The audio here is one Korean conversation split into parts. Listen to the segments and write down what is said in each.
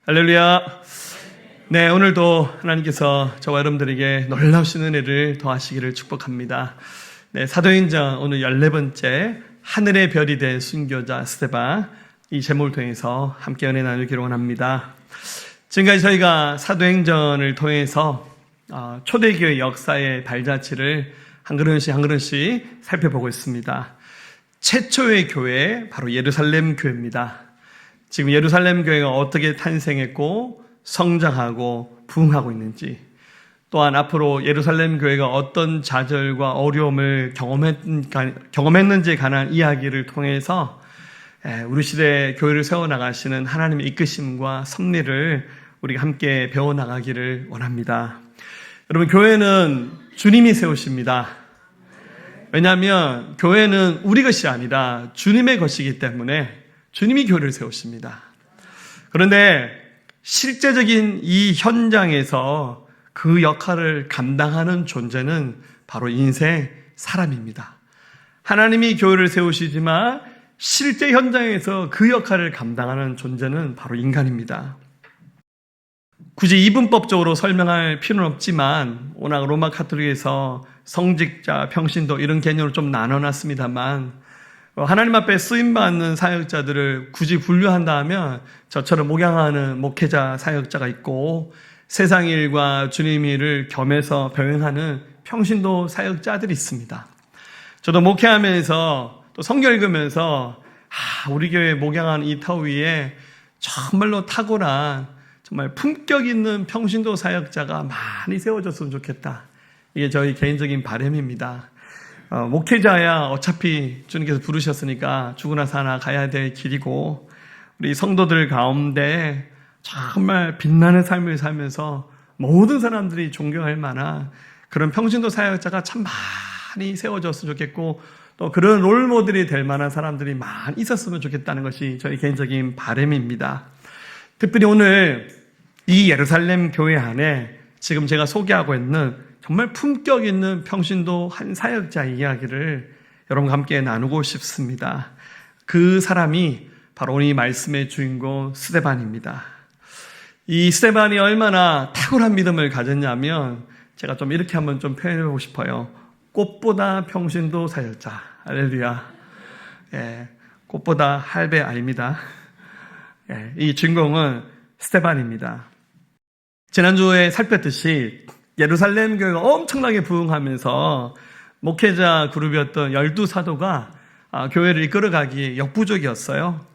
할렐루야. 네, 오늘도 하나님께서 저와 여러분들에게 놀라우신 은혜를 더하시기를 축복합니다. 네, 사도행전 오늘 14번째 하늘의 별이 된 순교자 스데반, 이 제목을 통해서 함께 은혜 나누기를 원합니다. 지금까지 저희가 사도행전을 통해서 초대교회 역사의 발자취를 한 걸음씩 한 걸음씩 살펴보고 있습니다. 최초의 교회, 바로 예루살렘 교회입니다. 지금 예루살렘 교회가 어떻게 탄생했고 성장하고 부흥하고 있는지, 또한 앞으로 예루살렘 교회가 어떤 좌절과 어려움을 경험했는지에 관한 이야기를 통해서 우리 시대에 교회를 세워나가시는 하나님의 이끄심과 섭리를 우리가 함께 배워나가기를 원합니다. 여러분, 교회는 주님이 세우십니다. 왜냐하면 교회는 우리 것이 아니라 주님의 것이기 때문에 주님이 교회를 세우십니다. 그런데 실제적인 이 현장에서 그 역할을 감당하는 존재는 바로 인생 사람입니다. 하나님이 교회를 세우시지만 실제 현장에서 그 역할을 감당하는 존재는 바로 인간입니다. 굳이 이분법적으로 설명할 필요는 없지만 워낙 로마 카톨릭에서 성직자, 평신도 이런 개념을 좀 나눠놨습니다만, 하나님 앞에 쓰임받는 사역자들을 굳이 분류한다면 저처럼 목양하는 목회자 사역자가 있고, 세상 일과 주님 일을 겸해서 병행하는 평신도 사역자들이 있습니다. 저도 목회하면서 또 성경 읽으면서 우리 교회 목양하는 이 터 위에 정말로 탁월한, 정말 품격 있는 평신도 사역자가 많이 세워졌으면 좋겠다. 이게 저희 개인적인 바람입니다. 목회자야 어차피 주님께서 부르셨으니까 죽으나 사나 가야 될 길이고, 우리 성도들 가운데 정말 빛나는 삶을 살면서 모든 사람들이 존경할 만한 그런 평신도 사역자가 참 많이 세워졌으면 좋겠고, 또 그런 롤모델이 될 만한 사람들이 많이 있었으면 좋겠다는 것이 저희 개인적인 바람입니다. 특별히 오늘 이 예루살렘 교회 안에 지금 제가 소개하고 있는 정말 품격 있는 평신도 한 사역자의 이야기를 여러분과 함께 나누고 싶습니다. 그 사람이 바로 오늘 이 말씀의 주인공 스데반입니다. 이 스데반이 얼마나 탁월한 믿음을 가졌냐면, 제가 좀 이렇게 한번 좀 표현해보고 싶어요. 꽃보다 평신도 사역자. 할렐루야. 꽃보다 할배 아닙니다. 이 주인공은 스데반입니다. 지난주에 살폈듯이 예루살렘 교회가 엄청나게 부흥하면서 목회자 그룹이었던 12사도가 교회를 이끌어가기 역부족이었어요.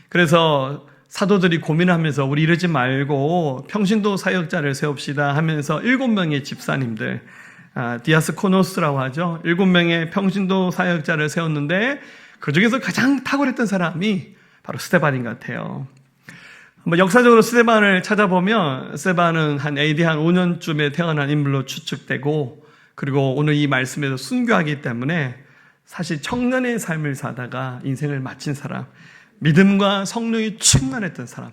그래서 사도들이 고민하면서 우리 이러지 말고 평신도 사역자를 세웁시다 하면서 7명의 집사님들, 디아스코노스라고 하죠. 7명의 평신도 사역자를 세웠는데 그 중에서 가장 탁월했던 사람이 바로 스데반인 것 같아요. 역사적으로 스데반을 찾아보면 스데반은 한 AD 한 5년쯤에 태어난 인물로 추측되고, 그리고 오늘 이 말씀에서 순교하기 때문에 사실 청년의 삶을 사다가 인생을 마친 사람, 믿음과 성령이 충만했던 사람.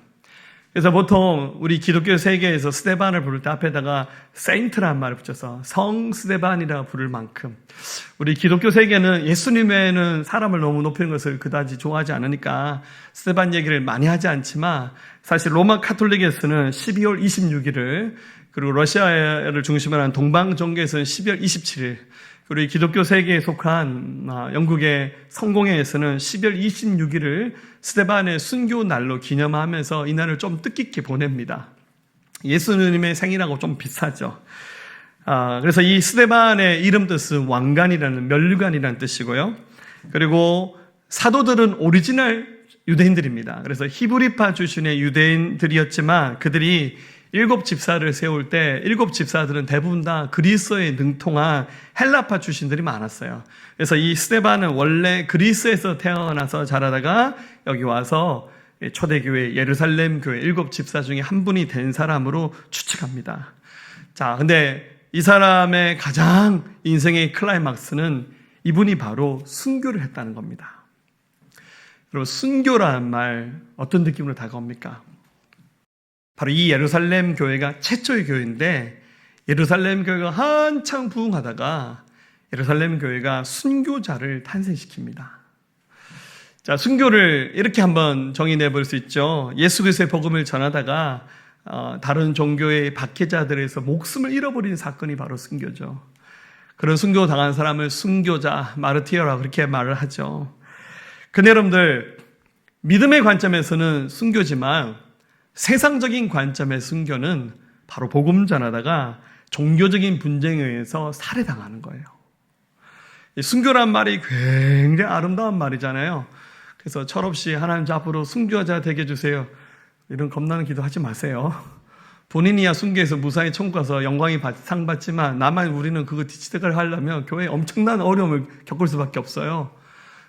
그래서 보통 우리 기독교 세계에서 스데반을 부를 때 앞에다가 세인트라는 말을 붙여서 성 스데반이라 부를 만큼, 우리 기독교 세계는 예수님 외에는 사람을 너무 높이는 것을 그다지 좋아하지 않으니까 스데반 얘기를 많이 하지 않지만, 사실 로마 카톨릭에서는 12월 26일을, 그리고 러시아를 중심으로 한 동방 종교에서는 12월 27일, 그리고 기독교 세계에 속한 영국의 성공회에서는 12월 26일을 스데반의 순교 날로 기념하면서 이 날을 좀 뜻깊게 보냅니다. 예수님의 생일하고 좀 비슷하죠. 그래서 이 스데반의 이름 뜻은 왕관이라는, 면류관이라는 뜻이고요. 그리고 사도들은 오리지널 유대인들입니다. 그래서 히브리파 출신의 유대인들이었지만 그들이 7집사를 세울 때 7집사들은 대부분 다 그리스어에 능통한 헬라파 출신들이 많았어요. 그래서 이 스데반은 원래 그리스에서 태어나서 자라다가 여기 와서 초대교회 예루살렘 교회 7집사 중에 한 분이 된 사람으로 추측합니다. 자, 근데 이 사람의 가장 인생의 클라이막스는 이분이 바로 순교를 했다는 겁니다. 여러분, 순교라는 말 어떤 느낌으로 다가옵니까? 바로 이 예루살렘 교회가 최초의 교회인데, 예루살렘 교회가 한창 부흥하다가 예루살렘 교회가 순교자를 탄생시킵니다. 자, 순교를 이렇게 한번 정의해 볼 수 있죠. 예수 그리스도의 복음을 전하다가 다른 종교의 박해자들에서 목숨을 잃어버린 사건이 바로 순교죠. 그런 순교 당한 사람을 순교자, 마르티어라고 그렇게 말을 하죠. 근데 여러분들, 믿음의 관점에서는 순교지만 세상적인 관점의 순교는 바로 복음 전하다가 종교적인 분쟁에 의해서 살해당하는 거예요. 순교란 말이 굉장히 아름다운 말이잖아요. 그래서 철없이 하나님 앞으로 순교자 되게 해주세요. 이런 겁나는 기도하지 마세요. 본인이야 순교해서 무사히 천국 가서 영광이 상 받지만 나만 우리는 그거 뒤치대가를 하려면 교회에 엄청난 어려움을 겪을 수밖에 없어요.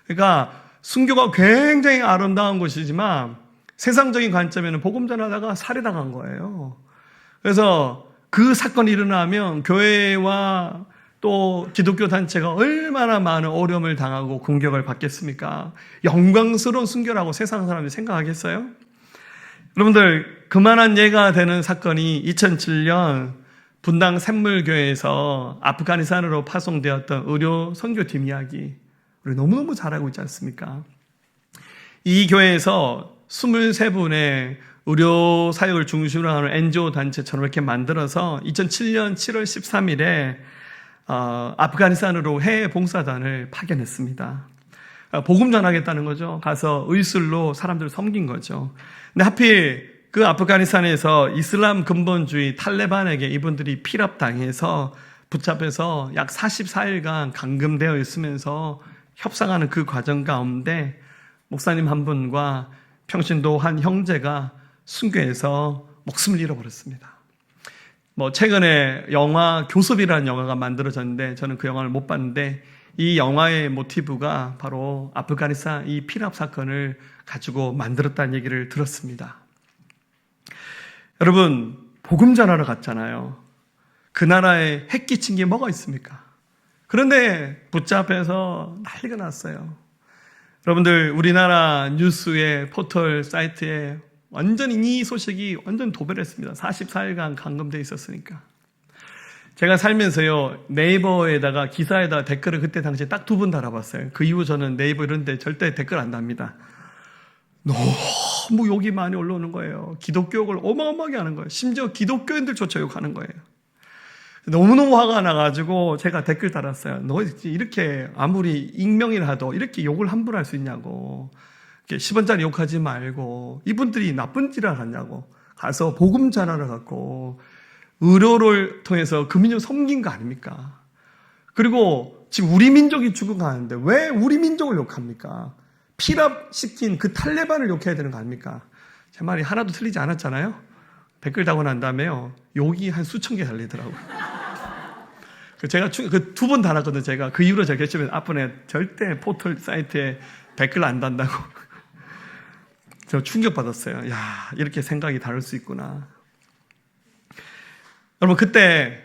그러니까 순교가 굉장히 아름다운 것이지만 세상적인 관점에는 복음 전하다가 살해당한 거예요. 그래서 그 사건이 일어나면 교회와 또 기독교 단체가 얼마나 많은 어려움을 당하고 공격을 받겠습니까? 영광스러운 순교라고 세상 사람들이 생각하겠어요? 여러분들, 그만한 예가 되는 사건이 2007년 분당 샘물교회에서 아프가니스탄으로 파송되었던 의료 선교팀 이야기, 우리 너무너무 잘 알고 있지 않습니까? 이 교회에서 23분의 의료 사역을 중심으로 하는 NGO 단체처럼 이렇게 만들어서 2007년 7월 13일에 아프가니스탄으로 해외 봉사단을 파견했습니다. 복음 전하겠다는 거죠. 가서 의술로 사람들을 섬긴 거죠. 근데 하필 그 아프가니스탄에서 이슬람 근본주의 탈레반에게 이분들이 피랍당해서 붙잡혀서 약 44일간 감금되어 있으면서 협상하는 그 과정 가운데 목사님 한 분과 평신도 한 형제가 순교해서 목숨을 잃어버렸습니다. 최근에 영화 교섭이라는 영화가 만들어졌는데 저는 그 영화를 못 봤는데 이 영화의 모티브가 바로 아프가니스탄 이 피랍 사건을 가지고 만들었다는 얘기를 들었습니다. 여러분, 복음 전하러 갔잖아요. 그 나라에 핵 끼친 게 뭐가 있습니까? 그런데 붙잡혀서 난리가 났어요. 여러분들, 우리나라 뉴스의 포털 사이트에 완전히 이 소식이 완전 도배했습니다. 44일간 감금되어 있었으니까. 제가 살면서요, 네이버에다가 기사에다가 댓글을 그때 당시에 딱 2번 달아봤어요. 그 이후 저는 네이버 이런 데 절대 댓글 안 답니다. 너무 욕이 많이 올라오는 거예요. 기독교 욕을 어마어마하게 하는 거예요. 심지어 기독교인들조차 욕하는 거예요. 너무너무 화가 나가지고 제가 댓글 달았어요. 너 이렇게 아무리 익명이라도 이렇게 욕을 함부로 할 수 있냐고. 10원짜리 욕하지 말고 이분들이 나쁜 짓을 하냐고. 가서 복음 전하러 갔고 의료를 통해서 그 민족 섬긴 거 아닙니까? 그리고 지금 우리 민족이 죽어가는데 왜 우리 민족을 욕합니까? 피랍시킨 그 탈레반을 욕해야 되는 거 아닙니까? 제 말이 하나도 틀리지 않았잖아요? 댓글 다고 난 다음에요, 욕이 한 수천 개 달리더라고요. 제가 그 2번 달았거든요. 제가 그 이후로 제가 결심해서 앞번에 절대 포털 사이트에 댓글 안 단다고. 저 충격받았어요. 야, 이렇게 생각이 다를 수 있구나. 여러분, 그때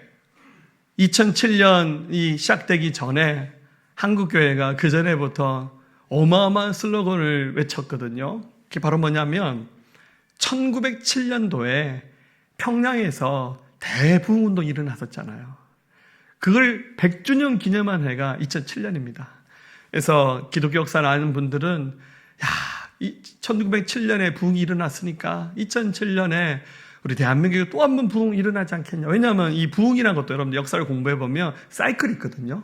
2007년이 시작되기 전에 한국교회가 그 전에부터 어마어마한 슬로건을 외쳤거든요. 그게 바로 뭐냐면 1907년도에 평양에서 대부흥운동이 일어났었잖아요. 그걸 100주년 기념한 해가 2007년입니다. 그래서 기독교 역사를 아는 분들은 1907년에 부흥이 일어났으니까 2007년에 우리 대한민국에 또 한 번 부흥이 일어나지 않겠냐. 왜냐하면 이 부흥이라는 것도 여러분들 역사를 공부해보면 사이클이 있거든요.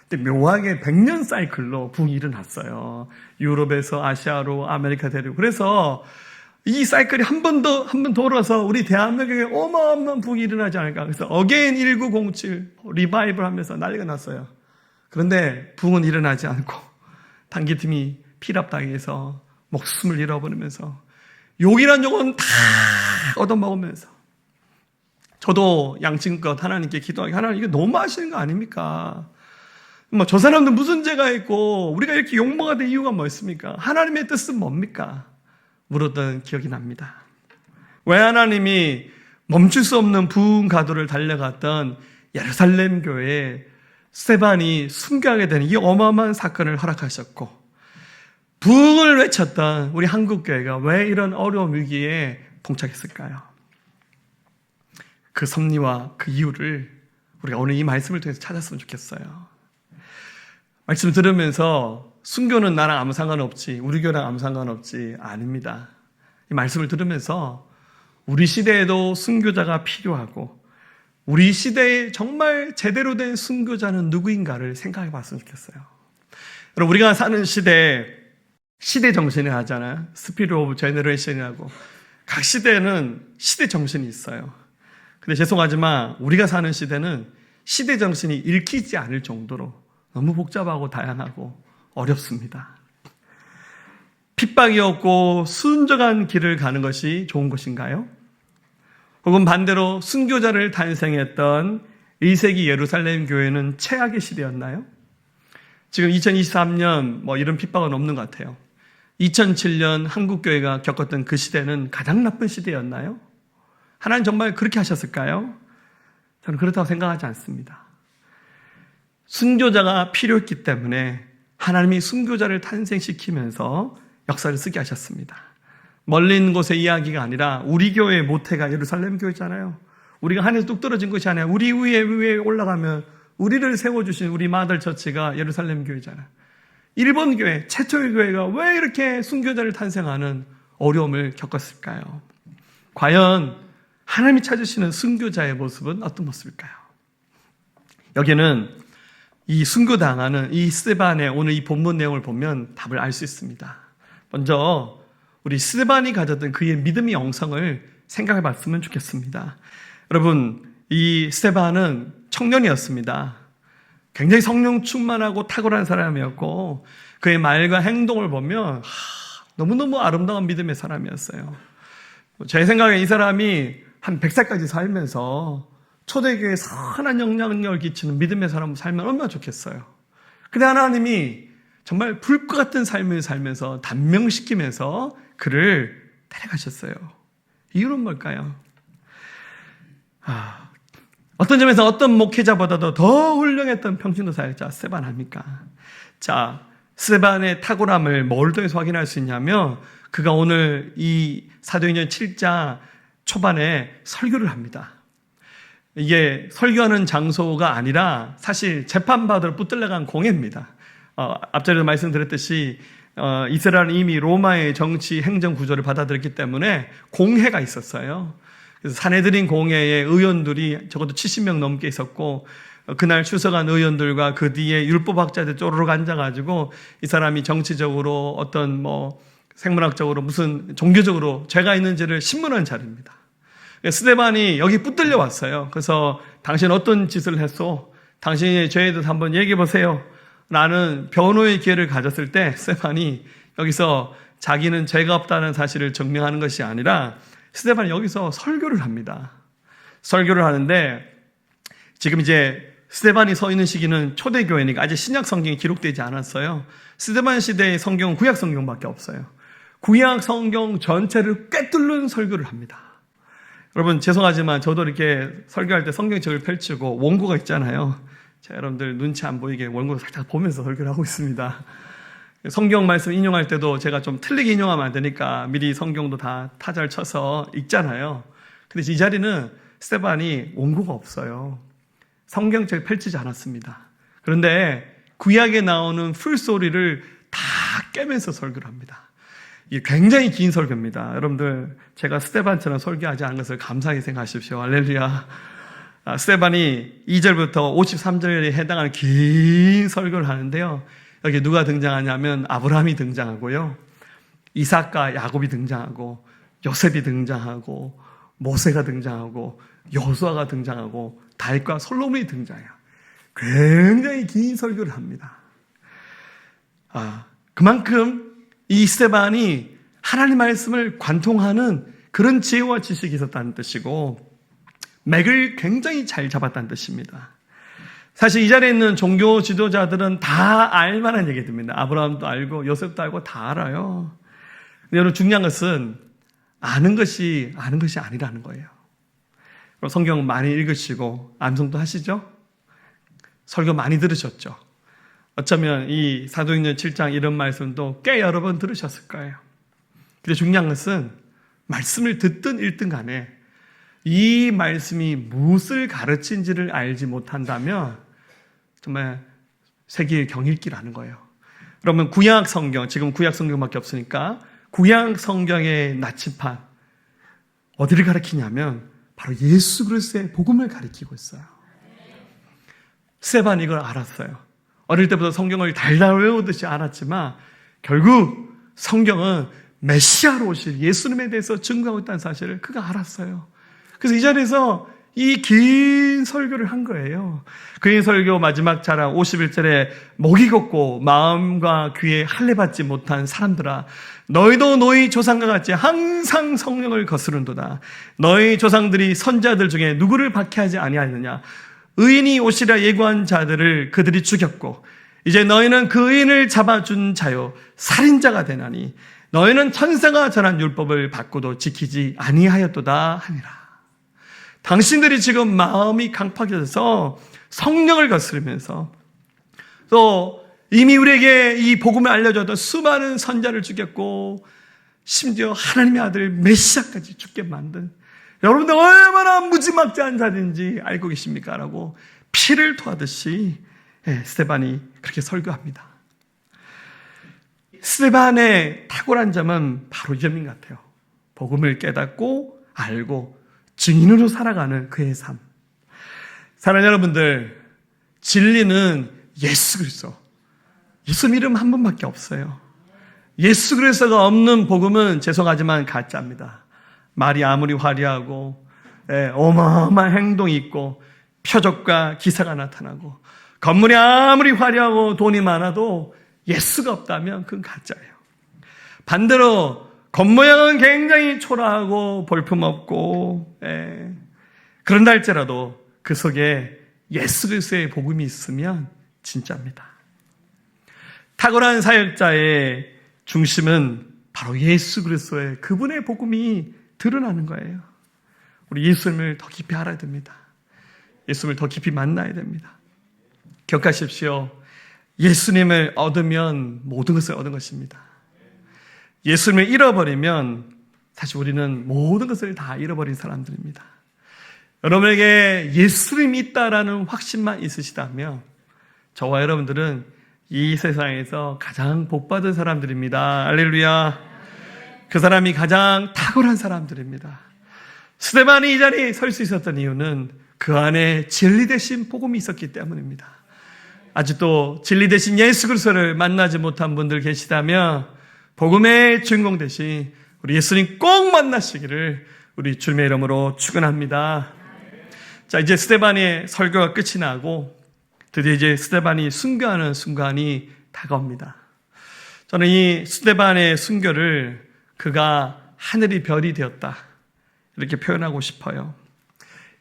근데 묘하게 100년 사이클로 부흥이 일어났어요. 유럽에서 아시아로 아메리카 대륙. 그래서 이 사이클이 한 번 돌아서 우리 대한민국에 어마어마한 부흥이 일어나지 않을까. 그래서 어게인 1907 리바이벌 하면서 난리가 났어요. 그런데 부흥은 일어나지 않고 단기팀이 피랍당해서 목숨을 잃어버리면서 욕이란 욕은 다 얻어먹으면서 저도 양심껏 하나님께 기도하기, 하나님 이거 너무 하시는 거 아닙니까? 저 사람들 무슨 죄가 있고 우리가 이렇게 욕먹어야 될 이유가 뭐였습니까? 하나님의 뜻은 뭡니까? 물었던 기억이 납니다. 왜 하나님이 멈출 수 없는 부흥 가도를 달려갔던 예루살렘 교회에 스데반이 순교하게 되는 이 어마어마한 사건을 허락하셨고, 부흥을 외쳤던 우리 한국교회가 왜 이런 어려운 위기에 봉착했을까요? 그 섭리와 그 이유를 우리가 오늘 이 말씀을 통해서 찾았으면 좋겠어요. 말씀 들으면서 순교는 나랑 아무 상관없지, 우리 교회랑 아무 상관없지. 아닙니다. 이 말씀을 들으면서 우리 시대에도 순교자가 필요하고 우리 시대에 정말 제대로 된 순교자는 누구인가를 생각해 봤으면 좋겠어요. 여러분, 우리가 사는 시대 정신이 하잖아요. 스피릿 오브 제너레이션이라고. 각 시대에는 시대 정신이 있어요. 근데 죄송하지만 우리가 사는 시대는 시대 정신이 읽히지 않을 정도로 너무 복잡하고 다양하고 어렵습니다. 핍박이 없고 순정한 길을 가는 것이 좋은 것인가요? 혹은 반대로 순교자를 탄생했던 1세기 예루살렘 교회는 최악의 시대였나요? 지금 2023년 이런 핍박은 없는 것 같아요. 2007년 한국교회가 겪었던 그 시대는 가장 나쁜 시대였나요? 하나님 정말 그렇게 하셨을까요? 저는 그렇다고 생각하지 않습니다. 순교자가 필요했기 때문에 하나님이 순교자를 탄생시키면서 역사를 쓰게 하셨습니다. 멀리 있는 곳의 이야기가 아니라 우리 교회의 모태가 예루살렘 교회잖아요. 우리가 하늘에서 뚝 떨어진 것이 아니라 우리 위에 올라가면 우리를 세워주신 우리 마들 처치가 예루살렘 교회잖아요. 일본 교회, 최초의 교회가 왜 이렇게 순교자를 탄생하는 어려움을 겪었을까요? 과연 하나님이 찾으시는 순교자의 모습은 어떤 모습일까요? 여기는 이 순교당하는 이 스데반의 오늘 이 본문 내용을 보면 답을 알 수 있습니다. 먼저 우리 스데반이 가졌던 그의 믿음의 영성을 생각해 봤으면 좋겠습니다. 여러분, 이 스데반은 청년이었습니다. 굉장히 성령 충만하고 탁월한 사람이었고 그의 말과 행동을 보면 너무너무 아름다운 믿음의 사람이었어요. 제 생각에 이 사람이 한 100살까지 살면서 초대교회에 선한 영향력을 끼치는 믿음의 사람으로 살면 얼마나 좋겠어요. 근데 하나님이 정말 불과 같은 삶을 살면서 단명시키면서 그를 데려가셨어요. 이유는 뭘까요? 어떤 점에서 어떤 목회자보다도 더 훌륭했던 평신도 사역자 스데반 아닙니까? 자, 스데반의 탁월함을 뭘 통해서 확인할 수 있냐면 그가 오늘 이 사도행전 7장 초반에 설교를 합니다. 이게 설교하는 장소가 아니라 사실 재판받으러 붙들려간 공회입니다. 앞전에도 말씀드렸듯이 이스라엘은 이미 로마의 정치 행정 구조를 받아들였기 때문에 공회가 있었어요. 그래서 사내들인 공회의 의원들이 적어도 70명 넘게 있었고 그날 출석한 의원들과 그 뒤에 율법학자들 쪼르륵 앉아가지고 이 사람이 정치적으로 어떤 생물학적으로 무슨 종교적으로 죄가 있는지를 신문하는 자리입니다. 스데반이 여기 붙들려 왔어요. 그래서 당신 어떤 짓을 했소? 당신의 죄에 대해서 한번 얘기해 보세요. 라는 변호의 기회를 가졌을 때 스데반이 여기서 자기는 죄가 없다는 사실을 증명하는 것이 아니라 스데반이 여기서 설교를 합니다. 설교를 하는데 지금 이제 스데반이 서 있는 시기는 초대교회니까 아직 신약 성경이 기록되지 않았어요. 스데반 시대의 성경은 구약 성경밖에 없어요. 구약 성경 전체를 꿰뚫는 설교를 합니다. 여러분 죄송하지만 저도 이렇게 설교할 때 성경책을 펼치고 원고가 있잖아요. 자, 여러분들 눈치 안 보이게 원고를 살짝 보면서 설교를 하고 있습니다. 성경 말씀 인용할 때도 제가 좀 틀리게 인용하면 안 되니까 미리 성경도 다 타자를 쳐서 읽잖아요. 근데 이 자리는 스데반이 원고가 없어요. 성경책을 펼치지 않았습니다. 그런데 구약에 나오는 풀소리를 다 깨면서 설교를 합니다. 이게 굉장히 긴 설교입니다. 여러분들 제가 스데반처럼 설교하지 않은 것을 감사하게 생각하십시오. 할렐루야. 스데반이 2절부터 53절에 해당하는 긴 설교를 하는데요. 여기 누가 등장하냐면 아브라함이 등장하고요. 이삭과 야곱이 등장하고 요셉이 등장하고 모세가 등장하고 여호수아가 등장하고 다윗과 솔로몬이 등장해요. 굉장히 긴 설교를 합니다. 그만큼 이 스데반이 하나님 말씀을 관통하는 그런 지혜와 지식이 있었다는 뜻이고 맥을 굉장히 잘 잡았다는 뜻입니다. 사실 이 자리에 있는 종교 지도자들은 다 알만한 얘기들입니다. 아브라함도 알고 요셉도 알고 다 알아요. 근데 여러분 중요한 것은 아는 것이 아니라는 거예요. 성경 많이 읽으시고 암송도 하시죠? 설교 많이 들으셨죠? 어쩌면 이 사도행전 7장 이런 말씀도 꽤 여러 번 들으셨을 거예요. 근데 중요한 것은 말씀을 듣든 읽든 간에 이 말씀이 무엇을 가르친지를 알지 못한다면 정말 세계의 경읽기라는 거예요. 그러면 구약 성경, 지금 구약 성경밖에 없으니까 구약 성경의 나침판 어디를 가리키냐면 바로 예수 그리스도의 복음을 가리키고 있어요. 스데반이 이걸 알았어요. 어릴 때부터 성경을 달달 외우듯이 알았지만 결국 성경은 메시아로 오실 예수님에 대해서 증거하고 있다는 사실을 그가 알았어요. 그래서 이 자리에서 이 긴 설교를 한 거예요. 그 설교 마지막 자랑 51절에 목이 걷고 마음과 귀에 할례 받지 못한 사람들아, 너희도 너희 조상과 같이 항상 성령을 거스른도다. 너희 조상들이 선자들 중에 누구를 박해하지 아니하느냐. 의인이 오시라 예고한 자들을 그들이 죽였고 이제 너희는 그 의인을 잡아준 자요 살인자가 되나니 너희는 천사가 전한 율법을 받고도 지키지 아니하였도다 하니라. 당신들이 지금 마음이 강팍해져서 성령을 거스르면서 또 이미 우리에게 이 복음을 알려줬던 수많은 선자를 죽였고 심지어 하나님의 아들 메시아까지 죽게 만든 여러분들 얼마나 무지막지한 자인지 알고 계십니까? 라고 피를 토하듯이 스데반이 그렇게 설교합니다. 스데반의 탁월한 점은 바로 이 점인 것 같아요. 복음을 깨닫고 알고 증인으로 살아가는 그의 삶. 사랑하는 여러분들, 진리는 예수 그리스도. 예수 이름 한 분밖에 없어요. 예수 그리스도가 없는 복음은 죄송하지만 가짜입니다. 말이 아무리 화려하고 어마어마한 행동이 있고 표적과 기사가 나타나고 건물이 아무리 화려하고 돈이 많아도 예수가 없다면 그건 가짜예요. 반대로 겉모양은 굉장히 초라하고 볼품없고 그런다 할지라도 그 속에 예수 그리스도의 복음이 있으면 진짜입니다. 탁월한 사역자의 중심은 바로 예수 그리스도의 그분의 복음이 드러나는 거예요. 우리 예수님을 더 깊이 알아야 됩니다. 예수님을 더 깊이 만나야 됩니다. 기억하십시오. 예수님을 얻으면 모든 것을 얻은 것입니다. 예수님을 잃어버리면 사실 우리는 모든 것을 다 잃어버린 사람들입니다. 여러분에게 예수님이 있다라는 확신만 있으시다면 저와 여러분들은 이 세상에서 가장 복받은 사람들입니다. 할렐루야. 그 사람이 가장 탁월한 사람들입니다. 스데반이 이 자리에 설 수 있었던 이유는 그 안에 진리 대신 복음이 있었기 때문입니다. 아직도 진리 대신 예수 그리스도를 만나지 못한 분들 계시다면 복음의 주인공 대신 우리 예수님 꼭 만나시기를 우리 주님의 이름으로 축원합니다. 자, 이제 스데반의 설교가 끝이 나고 드디어 이제 스데반이 순교하는 순간이 다가옵니다. 저는 이 스데반의 순교를 그가 하늘이 별이 되었다 이렇게 표현하고 싶어요.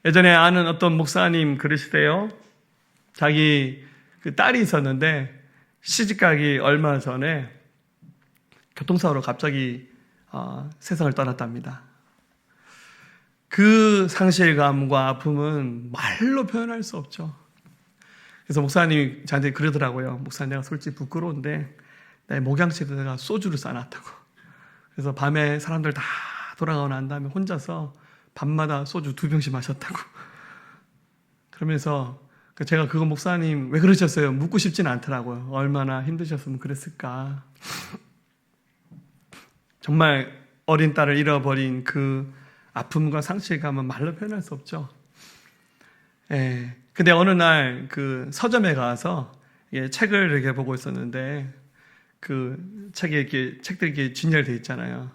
예전에 아는 어떤 목사님 그러시대요. 자기 그 딸이 있었는데 시집가기 얼마 전에 교통사고로 갑자기 세상을 떠났답니다. 그 상실감과 아픔은 말로 표현할 수 없죠. 그래서 목사님이 저한테 그러더라고요. 목사님, 내가 솔직히 부끄러운데 내 목양치에다 내가 소주를 싸놨다고. 그래서 밤에 사람들 다 돌아가고 난 다음에 혼자서 밤마다 소주 2병씩 마셨다고. 그러면서 제가 그거 목사님 왜 그러셨어요? 묻고 싶진 않더라고요. 얼마나 힘드셨으면 그랬을까. 정말 어린 딸을 잃어버린 그 아픔과 상실감은 말로 표현할 수 없죠. 근데 어느 날 그 서점에 가서 책을 이렇게 보고 있었는데 그 책에 이렇게 책들이 이렇게 진열되어 있잖아요.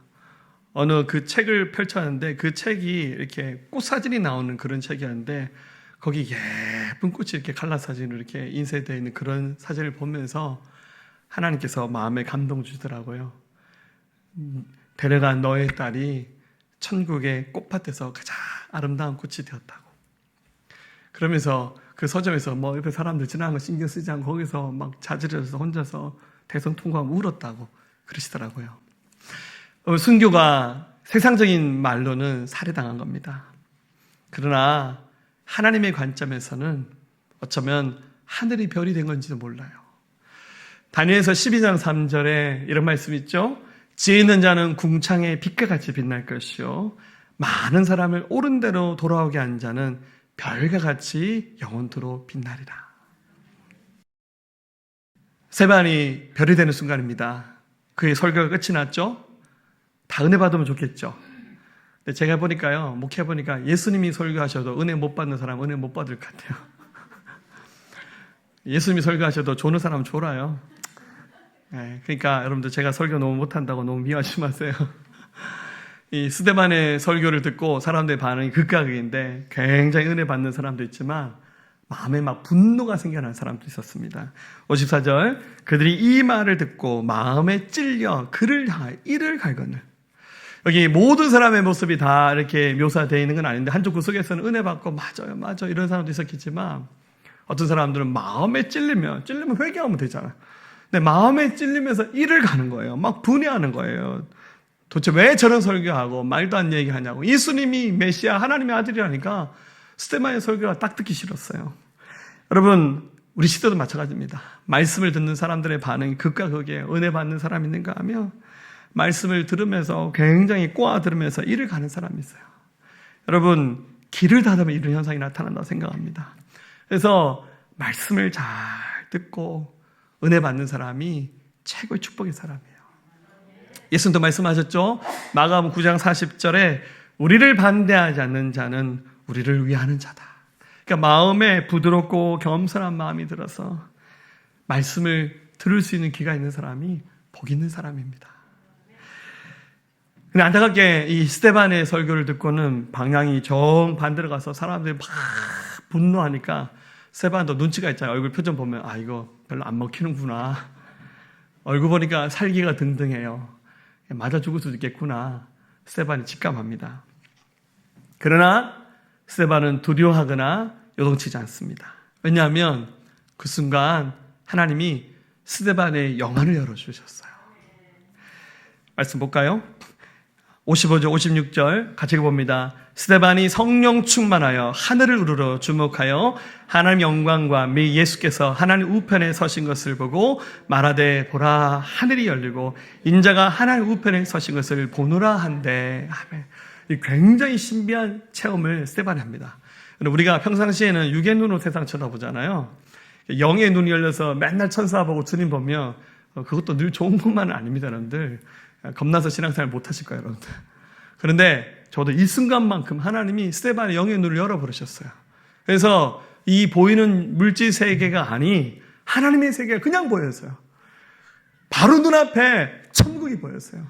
어느 그 책을 펼쳤는데 그 책이 이렇게 꽃 사진이 나오는 그런 책이었는데 거기 예쁜 꽃이 이렇게 칼라 사진으로 이렇게 인쇄되어 있는 그런 사진을 보면서 하나님께서 마음에 감동 주시더라고요. 데려간 너의 딸이 천국의 꽃밭에서 가장 아름다운 꽃이 되었다고. 그러면서 그 서점에서 뭐 옆에 사람들 지나가는 거 신경 쓰지 않고 거기서 막 자지러져서 혼자서 대성통곡하고 울었다고 그러시더라고요. 순교가 세상적인 말로는 살해당한 겁니다. 그러나 하나님의 관점에서는 어쩌면 하늘이 별이 된 건지도 몰라요. 다니엘서 12장 3절에 이런 말씀 있죠. 지혜 있는 자는 궁창의 빛과 같이 빛날 것이요 많은 사람을 옳은 대로 돌아오게 한 자는 별과 같이 영원토록 빛나리라. 스데반이 별이 되는 순간입니다. 그의 설교가 끝이 났죠? 다 은혜 받으면 좋겠죠. 근데 제가 보니까요, 목회 보니까 예수님이 설교하셔도 은혜 못 받는 사람 은혜 못 받을 것 같아요. 예수님이 설교하셔도 좋은 사람은 졸아요. 네, 그러니까 여러분들 제가 설교 너무 못한다고 너무 미워하지 마세요. 이 스데반의 설교를 듣고 사람들의 반응이 극과 극인데 굉장히 은혜 받는 사람도 있지만 마음에 막 분노가 생겨난 사람도 있었습니다. 54절, 그들이 이 말을 듣고 마음에 찔려 그를 향하여 이를 갈거늘. 여기 모든 사람의 모습이 다 이렇게 묘사되어 있는 건 아닌데 한쪽 구석에서는 은혜 받고 맞아요 이런 사람도 있었겠지만 어떤 사람들은 마음에 찔리면 회개하면 되잖아요. 근데 마음에 찔리면서 이를 가는 거예요. 막 분해하는 거예요. 도대체 왜 저런 설교하고 말도 안 얘기하냐고. 예수님이 메시아 하나님의 아들이라니까 스데반의 설교가 딱 듣기 싫었어요. 여러분, 우리 시대도 마찬가지입니다. 말씀을 듣는 사람들의 반응이 극과 극이에요. 은혜 받는 사람 있는가 하면 말씀을 들으면서 굉장히 꼬아 들으면서 이를 가는 사람이 있어요. 여러분, 길을 닫으면 이런 현상이 나타난다고 생각합니다. 그래서 말씀을 잘 듣고 은혜 받는 사람이 최고의 축복의 사람이에요. 예수님도 말씀하셨죠? 마가복음 9장 40절에 우리를 반대하지 않는 자는 우리를 위하는 자다. 그러니까 마음에 부드럽고 겸손한 마음이 들어서 말씀을 들을 수 있는 귀가 있는 사람이 복 있는 사람입니다. 근데 안타깝게 이 스데반의 설교를 듣고는 방향이 정반대로 가서 사람들이 막 분노하니까 스데반도 눈치가 있잖아요. 얼굴 표정 보면 이거 별로 안 먹히는구나. 얼굴 보니까 살기가 등등해요. 맞아 죽을 수도 있겠구나. 스데반이 직감합니다. 그러나 스데반은 두려워하거나 요동치지 않습니다. 왜냐하면 그 순간 하나님이 스데반의 영안을 열어주셨어요. 말씀 볼까요? 55절, 56절 같이 봅니다. 스데반이 성령 충만하여 하늘을 우러러 주목하여 하나님 영광과 미 예수께서 하나님 우편에 서신 것을 보고 말하되 보라 하늘이 열리고 인자가 하나님 우편에 서신 것을 보노라 한대. 아멘. 굉장히 신비한 체험을 스데반이 합니다. 우리가 평상시에는 육의 눈으로 세상 쳐다보잖아요. 영의 눈이 열려서 맨날 천사 보고 주님 보면 그것도 늘 좋은 것만은 아닙니다, 여러분들. 겁나서 신앙생활 못하실 거예요, 여러분들. 그런데 저도 이 순간만큼 하나님이 스데반의 영의 눈을 열어버리셨어요. 그래서 이 보이는 물질 세계가 아니 하나님의 세계가 그냥 보였어요. 바로 눈앞에 천국이 보였어요.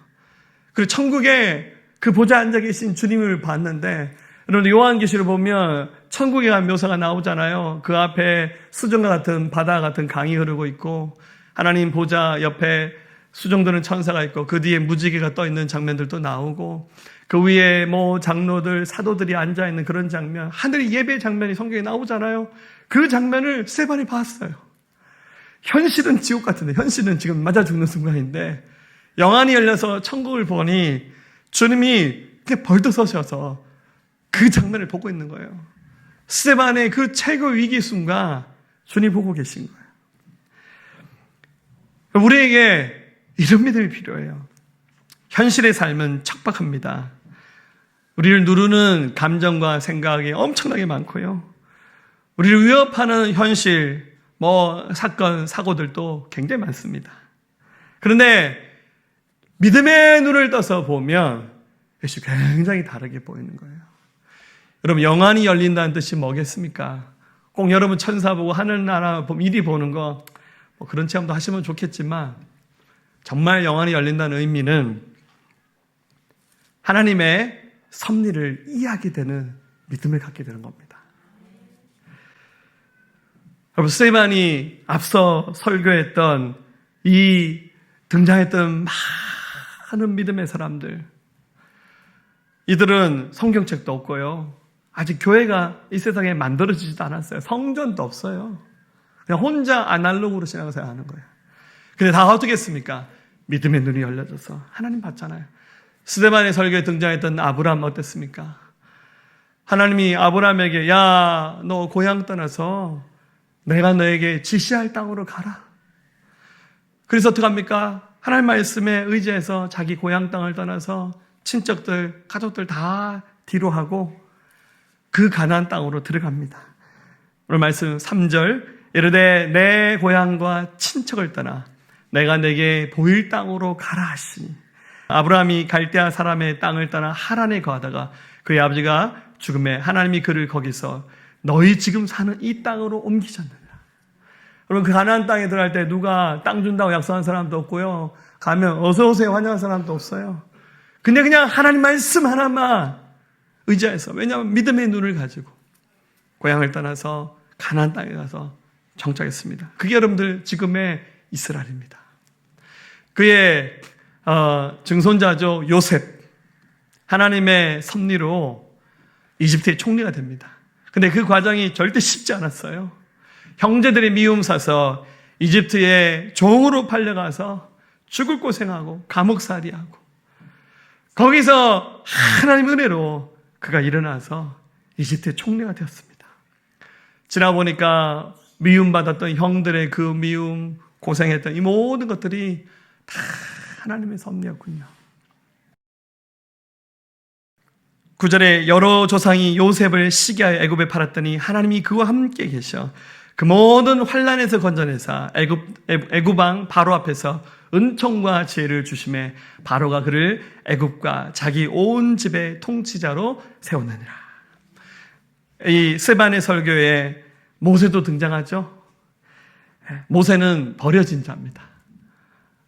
그리고 천국에 그 보좌 앉아 계신 주님을 봤는데, 여러분 요한계시를 보면 천국에 간 묘사가 나오잖아요. 그 앞에 수정과 같은 바다 같은 강이 흐르고 있고 하나님 보좌 옆에 수종드는 천사가 있고 그 뒤에 무지개가 떠 있는 장면들도 나오고 그 위에 장로들, 사도들이 앉아 있는 그런 장면, 하늘의 예배 장면이 성경에 나오잖아요. 그 장면을 스데반이 봤어요. 현실은 지옥 같은데, 현실은 지금 맞아 죽는 순간인데 영안이 열려서 천국을 보니 주님이 그냥 벌떡 서셔서 그 장면을 보고 있는 거예요. 스데반의 그 최고 위기 순간 주님 보고 계신 거예요. 우리에게 이런 믿음이 필요해요. 현실의 삶은 척박합니다. 우리를 누르는 감정과 생각이 엄청나게 많고요. 우리를 위협하는 현실, 사건, 사고들도 굉장히 많습니다. 그런데 믿음의 눈을 떠서 보면 역시 굉장히 다르게 보이는 거예요. 여러분, 영안이 열린다는 뜻이 뭐겠습니까? 꼭 여러분 천사 보고 하늘나라 이리 보는 거 그런 체험도 하시면 좋겠지만 정말 영안이 열린다는 의미는 하나님의 섭리를 이해하게 되는 믿음을 갖게 되는 겁니다. 여러분, 스데반이 앞서 설교했던 이 등장했던 많은 믿음의 사람들, 이들은 성경책도 없고요. 아직 교회가 이 세상에 만들어지지도 않았어요. 성전도 없어요. 그냥 혼자 아날로그로 신앙생활 하는 거예요. 근데 다 어떻게 했습니까? 믿음의 눈이 열려져서 하나님 봤잖아요. 스데반의 설교에 등장했던 아브라함 어땠습니까? 하나님이 아브라함에게 야, 너 고향 떠나서 내가 너에게 지시할 땅으로 가라. 그래서 어떻게 합니까? 하나님 말씀에 의지해서 자기 고향 땅을 떠나서 친척들, 가족들 다 뒤로 하고 그 가나안 땅으로 들어갑니다. 오늘 말씀 3절, 이르되 내 고향과 친척을 떠나 내가 내게 보일 땅으로 가라 하시니 아브라함이 갈대아 사람의 땅을 떠나 하란에 거하다가 그의 아버지가 죽음에 하나님이 그를 거기서 너희 지금 사는 이 땅으로 옮기셨느니라. 여러분, 그 가나안 땅에 들어갈 때 누가 땅 준다고 약속한 사람도 없고요. 가면 어서 오세요 환영한 사람도 없어요. 근데 그냥 하나님 말씀 하나만 의지해서, 왜냐하면 믿음의 눈을 가지고 고향을 떠나서 가나안 땅에 가서 정착했습니다. 그게 여러분들 지금의 이스라엘입니다. 그의 증손자죠, 요셉. 하나님의 섭리로 이집트의 총리가 됩니다. 근데 그 과정이 절대 쉽지 않았어요. 형제들이 미움 사서 이집트의 종으로 팔려가서 죽을 고생하고 감옥살이하고 거기서 하나님의 은혜로 그가 일어나서 이집트의 총리가 되었습니다. 지나보니까 미움받았던 형들의 그 미움, 고생했던 이 모든 것들이 다 하나님의 섭리였군요. 9절에 여러 조상이 요셉을 시기하여 애굽에 팔았더니 하나님이 그와 함께 계셔 그 모든 환난에서 건져내사 애굽 왕 바로 앞에서 은총과 지혜를 주심에 바로가 그를 애굽과 자기 온 집의 통치자로 세웠느니라. 이 스데반의 설교에 모세도 등장하죠. 모세는 버려진 자입니다.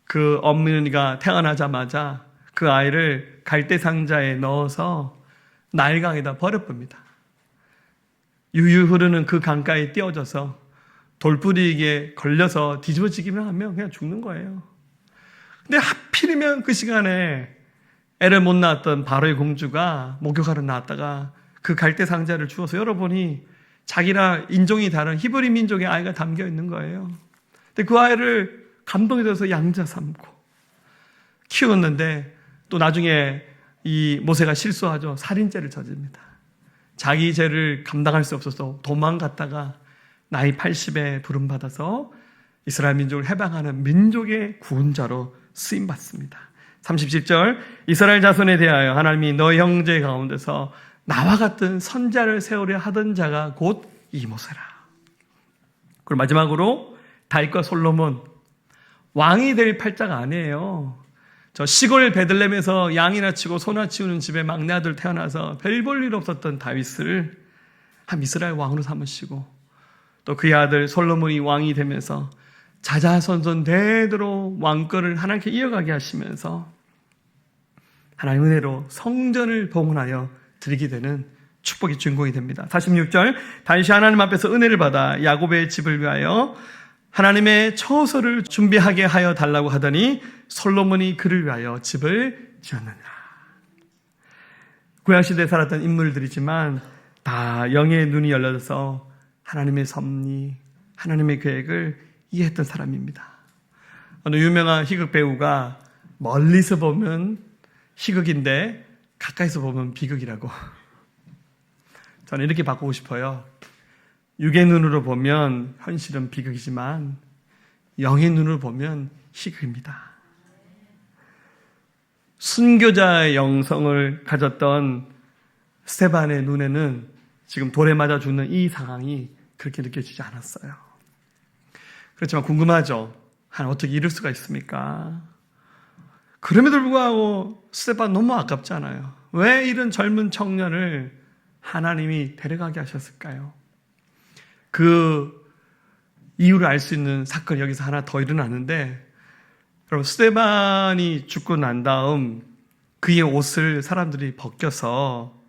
그 어머니가 태어나자마자 그 아이를 갈대 상자에 넣어서 나일강에다 버려봅니다. 유유 흐르는 그 강가에 띄워져서 돌뿌리에 걸려서 뒤집어지기만 하면 그냥 죽는 거예요. 근데 하필이면 그 시간에 애를 못 낳았던 바로의 공주가 목욕하러 나왔다가 그 갈대 상자를 주워서 열어보니 자기랑 인종이 다른 히브리 민족의 아이가 담겨 있는 거예요. 근데 그 아이를 감동이 돼서 양자 삼고 키웠는데 또 나중에 이 모세가 실수하죠. 살인죄를 저집니다. 자기 죄를 감당할 수 없어서 도망갔다가 나이 80에 부름받아서 이스라엘 민족을 해방하는 민족의 구원자로 쓰임받습니다. 37절 이스라엘 자손에 대하여 하나님이 너희 형제 가운데서 나와 같은 선자를 세우려 하던 자가 곧 이 모세라. 그리고 마지막으로 다윗과 솔로몬 왕이 될 팔자가 아니에요. 저 시골 베들레헴에서 양이나 치고 소나 치우는 집에 막내 아들 태어나서 별 볼 일 없었던 다윗을 한 이스라엘 왕으로 삼으시고 또 그의 아들 솔로몬이 왕이 되면서 자자손손 대대로 왕권을 하나님께 이어가게 하시면서 하나님의 은혜로 성전을 봉헌하여 드리게 되는 축복의 주인공이 됩니다. 46절 다윗이 하나님 앞에서 은혜를 받아 야곱의 집을 위하여 하나님의 처소를 준비하게 하여 달라고 하더니 솔로몬이 그를 위하여 집을 지었느니라. 구약시대에 살았던 인물들이지만 다 영의 눈이 열려서 하나님의 섭리, 하나님의 계획을 이해했던 사람입니다. 어느 유명한 희극 배우가 멀리서 보면 희극인데 가까이서 보면 비극이라고. 저는 이렇게 바꾸고 싶어요. 육의 눈으로 보면 현실은 비극이지만 영의 눈으로 보면 희극입니다. 순교자의 영성을 가졌던 스데반의 눈에는 지금 돌에 맞아 죽는 이 상황이 그렇게 느껴지지 않았어요. 그렇지만 궁금하죠. 어떻게 이럴 수가 있습니까? 그럼에도 불구하고 스데반 너무 아깝잖아요. 왜 이런 젊은 청년을 하나님이 데려가게 하셨을까요? 그 이유를 알 수 있는 사건이 여기서 하나 더 일어나는데, 여러분 스데반이 죽고 난 다음 그의 옷을 사람들이 벗겨서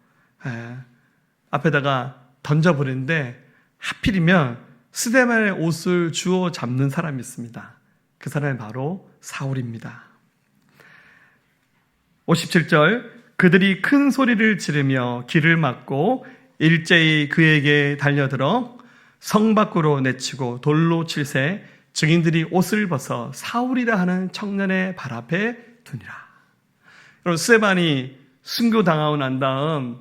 앞에다가 던져버리는데 하필이면 스데반의 옷을 주워 잡는 사람이 있습니다. 그 사람이 바로 사울입니다. 57절 그들이 큰 소리를 지르며 길을 막고 일제히 그에게 달려들어 성 밖으로 내치고 돌로 칠세 증인들이 옷을 벗어 사울이라 하는 청년의 발 앞에 두니라. 여러분 스데반이 순교당하고 난 다음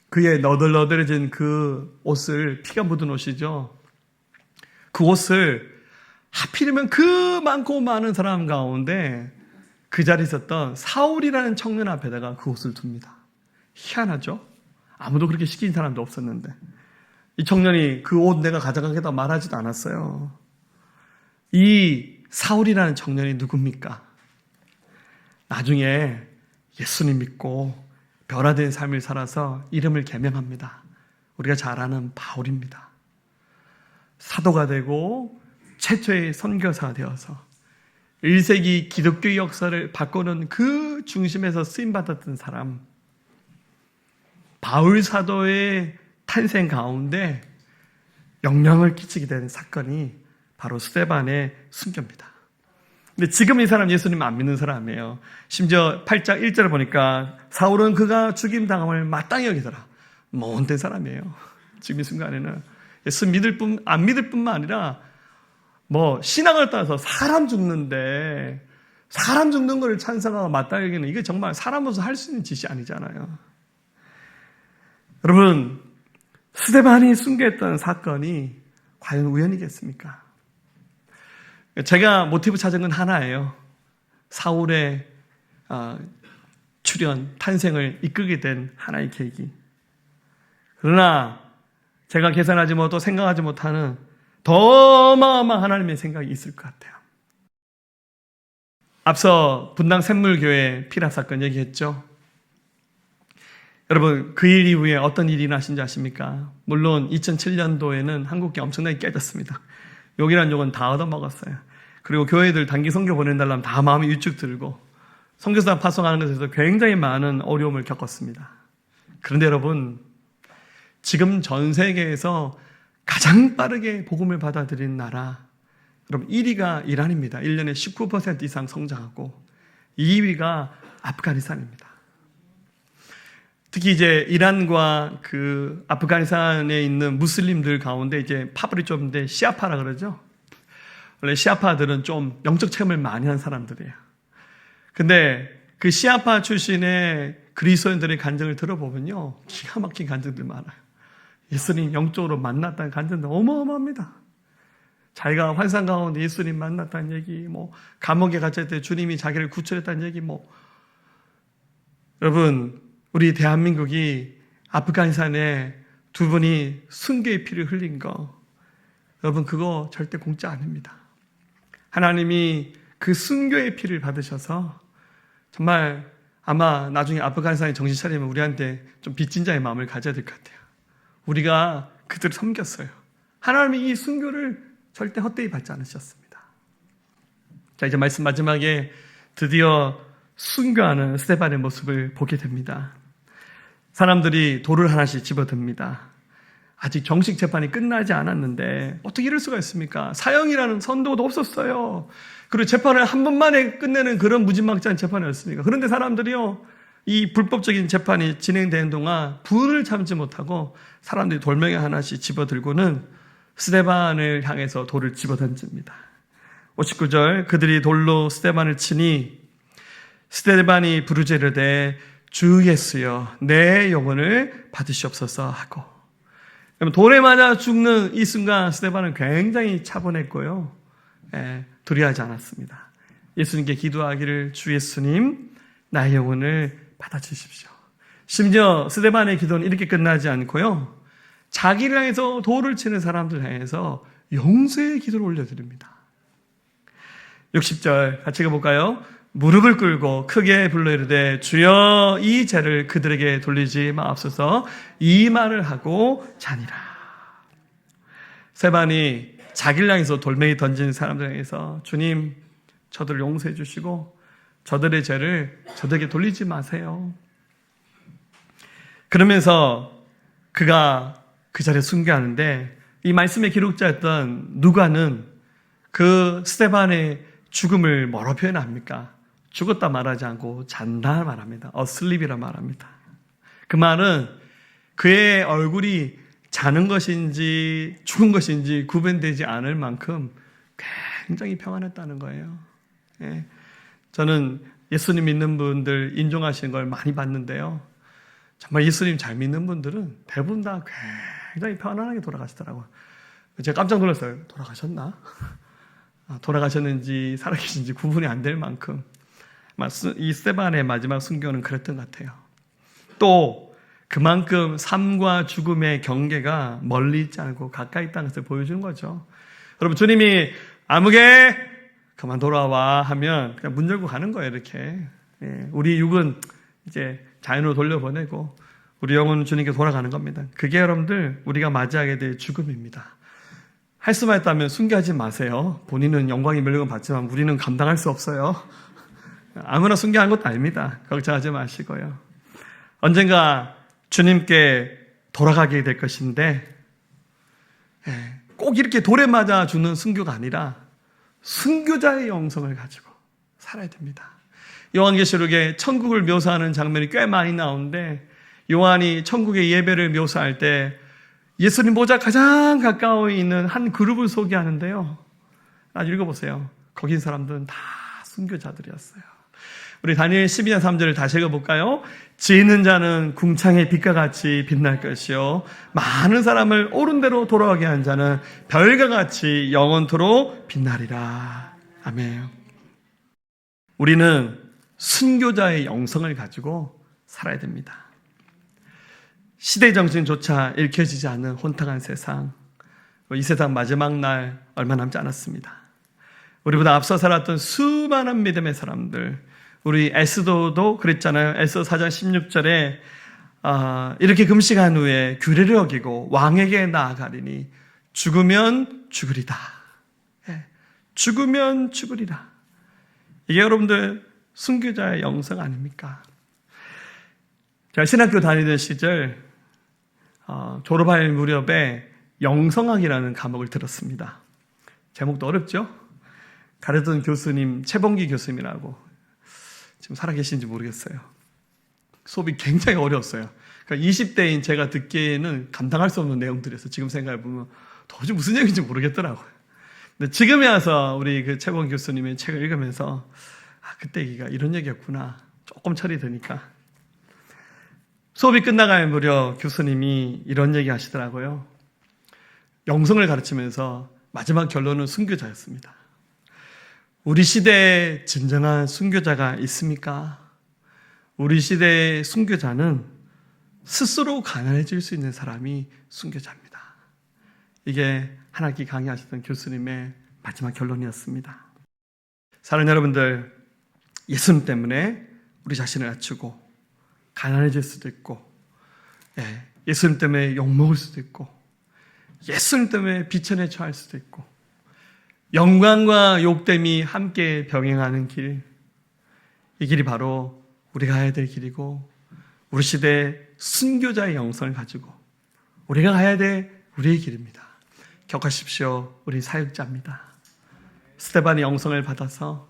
그의 너덜너덜해진 그 옷을 피가 묻은 옷이죠. 그 옷을 하필이면 그 많고 많은 사람 가운데 그 자리에 있었던 사울이라는 청년 앞에다가 그 옷을 둡니다. 희한하죠? 아무도 그렇게 시킨 사람도 없었는데 이 청년이 그 옷 내가 가져가겠다 말하지도 않았어요. 이 사울이라는 청년이 누굽니까? 나중에 예수님 믿고 변화된 삶을 살아서 이름을 개명합니다. 우리가 잘 아는 바울입니다. 사도가 되고 최초의 선교사가 되어서 1세기 기독교 역사를 바꾸는 그 중심에서 쓰임받았던 사람, 바울 사도의 탄생 가운데 영향을 끼치게 된 사건이 바로 스데반의 순교입니다. 근데 지금 이 사람 예수님 안 믿는 사람이에요. 심지어 8장 1절을 보니까 사울은 그가 죽임당함을 마땅히 여기더라. 못된 사람이에요. 지금 이 순간에는 예수 안 믿을 뿐만 아니라 신앙을 따라서 사람 죽는데 사람 죽는 걸 찬성하고 마땅히 여기는 이게 정말 사람으로서 할 수 있는 짓이 아니잖아요. 여러분, 스데반이 순교했던 사건이 과연 우연이겠습니까? 제가 모티브 찾은 건 하나예요. 사울의 출현, 탄생을 이끌게 된 하나의 계기. 그러나 제가 계산하지 못하고 생각하지 못하는 더 어마어마한 하나님의 생각이 있을 것 같아요. 앞서 분당 샘물교회 피랍 사건 얘기했죠. 여러분, 그 일 이후에 어떤 일이 나신지 아십니까? 물론 2007년도에는 한국이 엄청나게 깨졌습니다. 욕이란 욕은 다 얻어먹었어요. 그리고 교회들 단기 선교 보낸달라면 다 마음이 일찍 들고 선교사 파송하는 것에서 굉장히 많은 어려움을 겪었습니다. 그런데 여러분, 지금 전 세계에서 가장 빠르게 복음을 받아들인 나라, 여러분 1위가 이란입니다. 1년에 19% 이상 성장하고 2위가 아프가니스탄입니다. 특히 이제 이란과 그 아프가니스탄에 있는 무슬림들 가운데 이제 파벌이 좀 돼 시아파라 그러죠. 원래 시아파들은 좀 영적 체험을 많이 한 사람들이에요. 근데 그 시아파 출신의 그리스도인들의 간증을 들어보면요, 기가 막힌 간증들 많아요. 예수님 영적으로 만났다는 간증들 어마어마합니다. 자기가 환상 가운데 예수님 만났다는 얘기, 감옥에 갇힐 때 주님이 자기를 구출했다는 얘기, 여러분, 우리 대한민국이 아프가니스탄에 두 분이 순교의 피를 흘린 거, 여러분 그거 절대 공짜 아닙니다. 하나님이 그 순교의 피를 받으셔서 정말 아마 나중에 아프가니스탄에 정신 차리면 우리한테 좀 빚진 자의 마음을 가져야 될 것 같아요. 우리가 그들을 섬겼어요. 하나님이 이 순교를 절대 헛되이 받지 않으셨습니다. 자, 이제 말씀 마지막에 드디어 순교하는 스데반의 모습을 보게 됩니다. 사람들이 돌을 하나씩 집어듭니다. 아직 정식 재판이 끝나지 않았는데 어떻게 이럴 수가 있습니까? 사형이라는 선고도 없었어요. 그리고 재판을 한 번만에 끝내는 그런 무지막지한 재판이었습니까? 그런데 사람들이요, 이 불법적인 재판이 진행되는 동안 분을 참지 못하고 사람들이 돌멩이 하나씩 집어들고는 스데반을 향해서 돌을 집어던집니다. 59절, 그들이 돌로 스데반을 치니 스데반이 부르짖으되 주 예수여 내 영혼을 받으시옵소서 하고, 돌에 맞아 죽는 이 순간 스데반은 굉장히 차분했고요, 두려워하지 않았습니다. 예수님께 기도하기를 주 예수님 나의 영혼을 받아주십시오. 심지어 스데반의 기도는 이렇게 끝나지 않고요, 자기를 향해서 돌을 치는 사람들 향해서 용서의 기도를 올려드립니다. 60절 같이 읽어볼까요? 무릎을 꿇고 크게 불러 이르되 주여 이 죄를 그들에게 돌리지 마옵소서 이 말을 하고 자니라. 스데반이 자기를 향해서 돌멩이 던진 사람들 향해서 주님 저들을 용서해 주시고 저들의 죄를 저들에게 돌리지 마세요. 그러면서 그가 그 자리에 순교하는데, 이 말씀의 기록자였던 누가는 그 스데반의 죽음을 뭐로 표현합니까? 죽었다 말하지 않고 잔다 말합니다. asleep이라 말합니다. 그 말은 그의 얼굴이 자는 것인지 죽은 것인지 구분되지 않을 만큼 굉장히 평안했다는 거예요. 저는 예수님 믿는 분들 인종하시는 걸 많이 봤는데요, 정말 예수님 잘 믿는 분들은 대부분 다 굉장히 편안하게 돌아가시더라고요. 제가 깜짝 놀랐어요. 돌아가셨나? 돌아가셨는지 살아계신지 구분이 안 될 만큼 이 스데반의 마지막 순교는 그랬던 것 같아요. 또 그만큼 삶과 죽음의 경계가 멀리 있지 않고 가까이 있다는 것을 보여주는 거죠. 여러분, 주님이 아무개 그만 돌아와 하면 그냥 문 열고 가는 거예요. 이렇게. 우리 육은 이제 자연으로 돌려보내고 우리 영혼은 주님께 돌아가는 겁니다. 그게 여러분들 우리가 맞이하게 될 죽음입니다. 할 수만 있다면 순교하지 마세요. 본인은 영광의 멸류관 받지만 우리는 감당할 수 없어요. 아무나 순교하는 것도 아닙니다. 걱정하지 마시고요. 언젠가 주님께 돌아가게 될 것인데 꼭 이렇게 돌에 맞아 죽는 순교가 아니라 순교자의 영성을 가지고 살아야 됩니다. 요한계시록에 천국을 묘사하는 장면이 꽤 많이 나오는데 요한이 천국의 예배를 묘사할 때 예수님 보좌 가장 가까이 있는 한 그룹을 소개하는데요. 읽어보세요. 거기 있는 사람들은 다 순교자들이었어요. 우리 다니엘 12장 3절을 다시 읽어볼까요? 지혜 있는 자는 궁창의 빛과 같이 빛날 것이요 많은 사람을 옳은 대로 돌아가게 한 자는 별과 같이 영원토록 빛나리라. 아멘. 우리는 순교자의 영성을 가지고 살아야 됩니다. 시대 정신조차 읽혀지지 않는 혼탁한 세상, 이 세상 마지막 날 얼마 남지 않았습니다. 우리보다 앞서 살았던 수많은 믿음의 사람들, 우리 에스더도 그랬잖아요. 에스더 4장 16절에 이렇게 금식한 후에 규례를 어기고 왕에게 나아가리니 죽으면 죽으리다. 죽으면 죽으리라. 이게 여러분들 순교자의 영성 아닙니까? 제가 신학교 다니던 시절 졸업할 무렵에 영성학이라는 과목을 들었습니다. 제목도 어렵죠? 가르쳤던 교수님 최봉기 교수님이라고, 지금 살아계신지 모르겠어요. 수업이 굉장히 어려웠어요. 그러니까 20대인 제가 듣기에는 감당할 수 없는 내용들이었어요. 지금 생각해보면 도저히 무슨 얘기인지 모르겠더라고요. 근데 지금에 와서 우리 그 최봉기 교수님의 책을 읽으면서 그때 얘기가 이런 얘기였구나 조금 철이 드니까. 수업이 끝나갈 무렵 교수님이 이런 얘기 하시더라고요. 영성을 가르치면서 마지막 결론은 순교자였습니다. 우리 시대에 진정한 순교자가 있습니까? 우리 시대의 순교자는 스스로 가난해질 수 있는 사람이 순교자입니다. 이게 한 학기 강의하셨던 교수님의 마지막 결론이었습니다. 사랑하는 여러분들, 예수님 때문에 우리 자신을 낮추고 가난해질 수도 있고, 예수님 때문에 욕먹을 수도 있고, 예수님 때문에 비천에 처할 수도 있고, 영광과 욕됨이 함께 병행하는 길, 이 길이 바로 우리가 가야 될 길이고, 우리 시대의 순교자의 영성을 가지고 우리가 가야 될 우리의 길입니다. 기억하십시오. 우리 사역자입니다. 스데반의 영성을 받아서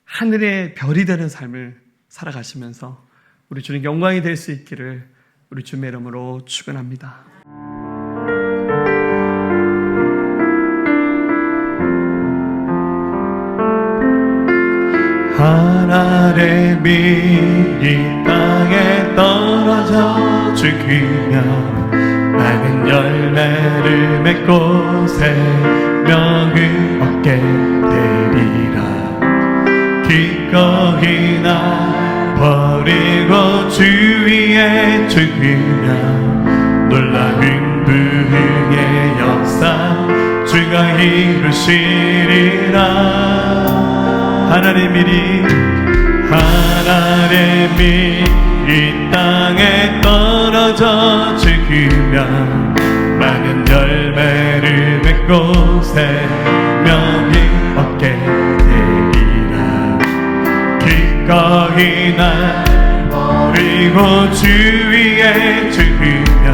하늘의 별이 되는 삶을 살아가시면서 우리 주님 영광이 될 수 있기를 우리 주님의 이름으로 축원합니다. 하늘의 빛이 땅에 떨어져 죽으면 맑은 열매를 맺고 생명을 얻게 되리라. 기꺼이 날 버리고 주위에 죽으면 놀라운 부흥의 역사 주가 이루시리라. 하나님의 빛 이 땅에 떨어져 죽으면 많은 열매를 맺고 생명이 얻게 되리라. 기꺼이 날 버리고 주위에 죽으면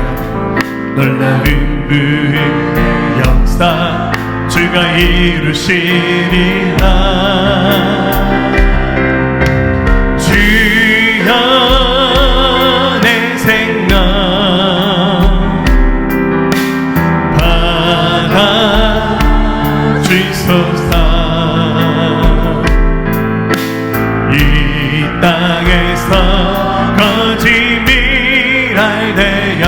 놀라운 부흥의 역사 주가 이루시리라. 주여 내 생명 받아주소서. 이 땅에서 거짓말 되어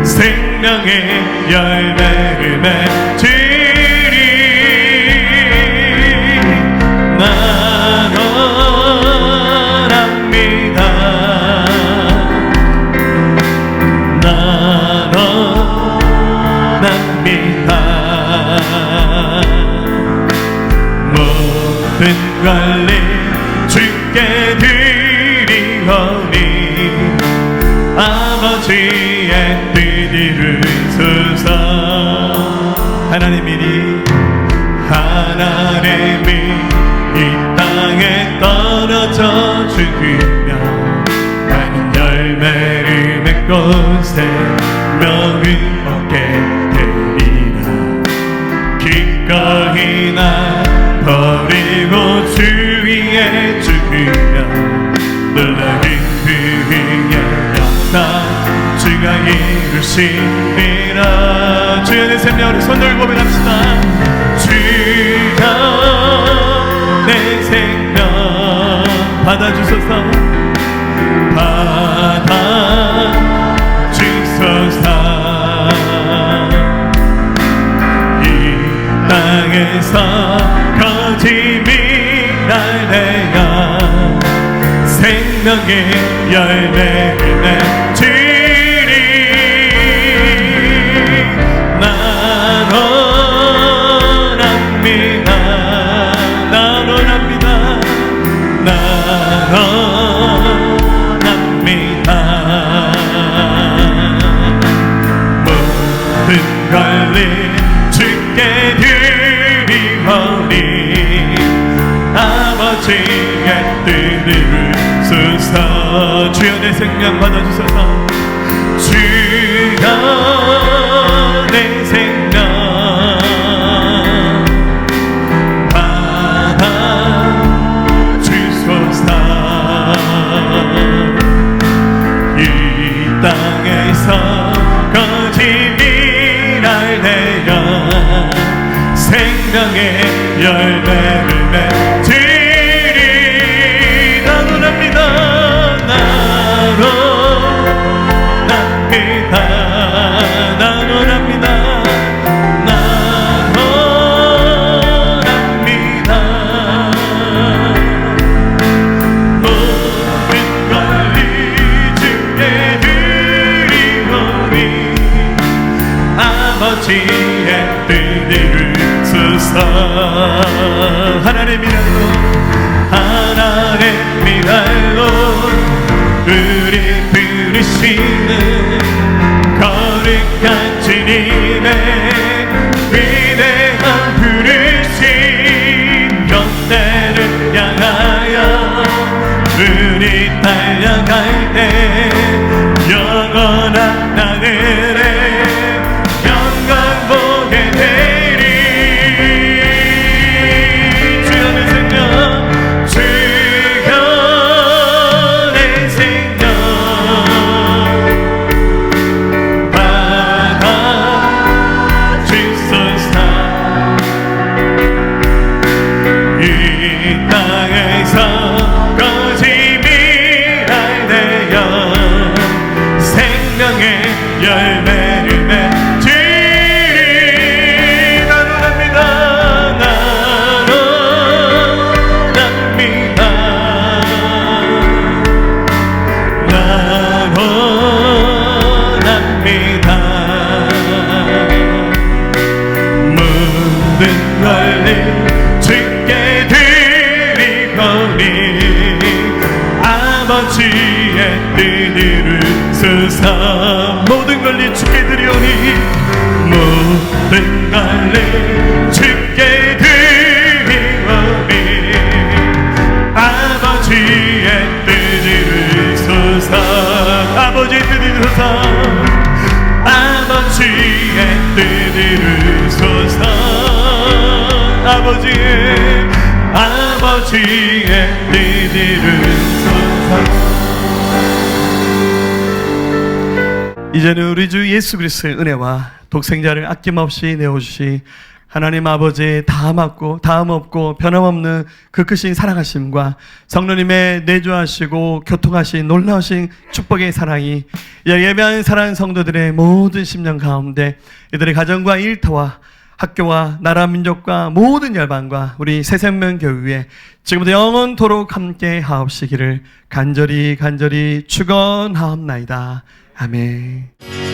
생명의 열매를 맺으리. 나 원합니다. 모든 권리 주께 드리오니 아버지의 뜻 이루소서. 하나님이 이 땅에 떨어져 죽으며 많은 열매를 맺고 생명을 얻게 되리라. 기꺼이 나 버리고 주 위에 죽으며 놀라운 그의 역사 주가 이루시리라. 주의 내 생명을 손들고 고백합시다. 주가 내 생명 받아주소서. 받아주소서. 이 땅에서 거짓이 날 내어 생명의 열매를 맺으리. 난 원합니다. 난 원합니다. 난 원합니다. 모든 권리 주께 드리오니 아버지의 뜻을 이루소서. 주여 내 생명 받아주소서. 주여 내 생명 받아주소서. 이 땅에서 거짓이 날 내어 생명의 열매를 맺으리. 난 원합니다. 난 원합니다. 난 원합니다. 난 원합니다. 모든 권리 주께 드리오니 아버지의 뜻 이루소서. 하나님이랄로 하나님이랄로 우리 부르시는 거룩한 주님의 위대한 부르심 연대를 향하여 우리 달려갈 때 영원한 하늘에 영광 보게 되리. 주여 내 생명 주여 내 생명 받아주소서. 이 땅에서 거짓이 날 내어 생명의 열매를 맺으리. 난 원합니다. 난 원합니다. 난 원합니다. 모든 권리 주께 드리오니 아버지의 뜻 이루소서. 모든 권리 주께 드리오니 모든 권리 주께 드리오니 아버지의 뜻 이루소서. 아버지의 뜻 이루소서. 아버지의 뜻 이루소서. 아버지의 뜻 이루소서. 이제는 우리 주 예수 그리스도의 은혜와 독생자를 아낌없이 내어주시 하나님 아버지의 다함 없고 변함없는 그 크신 사랑하심과 성령님의 내주하시고 교통하신 놀라우신 축복의 사랑이 예배한 사랑하는 성도들의 모든 심령 가운데 이들의 가정과 일터와 학교와 나라 민족과 모든 열방과 우리 새생명교회에 지금부터 영원토록 함께 하옵시기를 간절히 축원하옵나이다. 아멘.